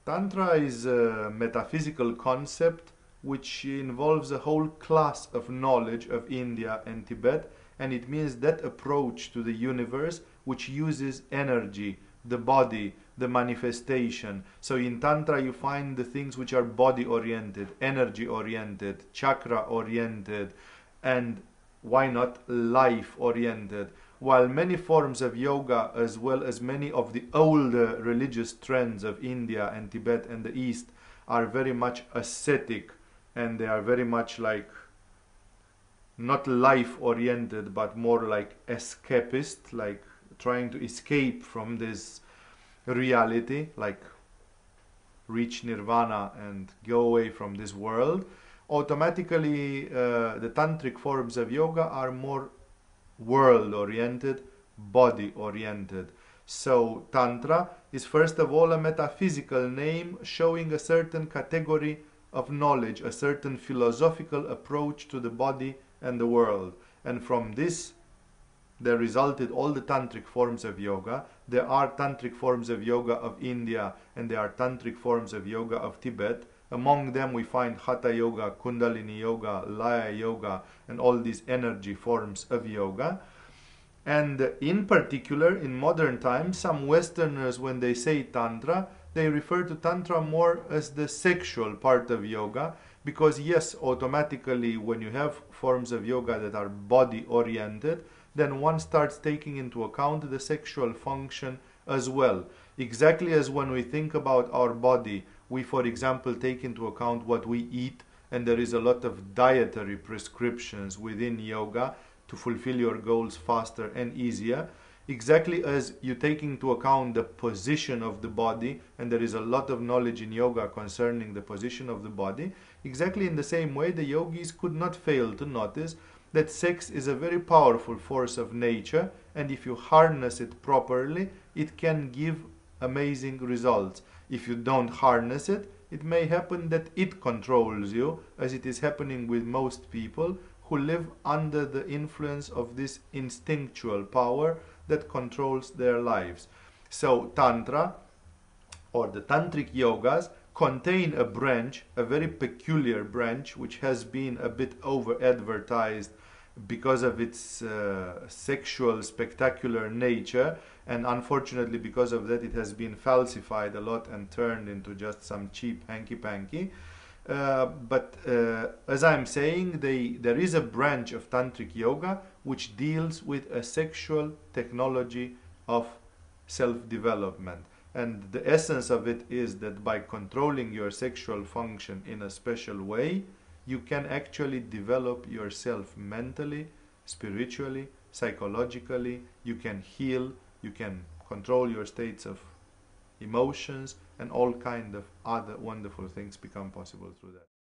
Tantra is a metaphysical concept which involves a whole class of knowledge of India and Tibet, and it means that approach to the universe which uses energy, the body, the manifestation. So in Tantra you find the things which are body oriented, energy oriented, chakra oriented, and why not life oriented. While many forms of yoga, as well as many of the older religious trends of India and Tibet and the East, are very much ascetic, and they are very much like not life oriented but more like escapist, like trying to escape from this reality, like reach nirvana and go away from this world. Automatically the tantric forms of yoga are more world oriented, body oriented. So Tantra is first of all a metaphysical name showing a certain category of knowledge, a certain philosophical approach to the body and the world. And from this there resulted all the tantric forms of yoga. There are tantric forms of yoga of India, and there are tantric forms of yoga of Tibet. Among them we find Hatha Yoga, Kundalini Yoga, Laya Yoga, and all these energy forms of yoga. And in particular, in modern times, some Westerners, when they say Tantra, they refer to Tantra more as the sexual part of yoga, because yes, automatically when you have forms of yoga that are body oriented, then one starts taking into account the sexual function as well. Exactly as when we think about our body, we, for example, take into account what we eat, and there is a lot of dietary prescriptions within yoga to fulfill your goals faster and easier. Exactly as you take into account the position of the body, and there is a lot of knowledge in yoga concerning the position of the body, exactly in the same way the yogis could not fail to notice that sex is a very powerful force of nature, and if you harness it properly, it can give amazing results. If you don't harness it, it may happen that it controls you, as it is happening with most people who live under the influence of this instinctual power that controls their lives. So Tantra, or the Tantric Yogas, contain a branch, a very peculiar branch, which has been a bit over-advertised because of its sexual, spectacular nature, and unfortunately because of that it has been falsified a lot and turned into just some cheap hanky-panky. But as I'm saying, there is a branch of Tantric Yoga which deals with a sexual technology of self-development. And the essence of it is that by controlling your sexual function in a special way, you can actually develop yourself mentally, spiritually, psychologically. You can heal, you can control your states of emotions, and all kind of other wonderful things become possible through that.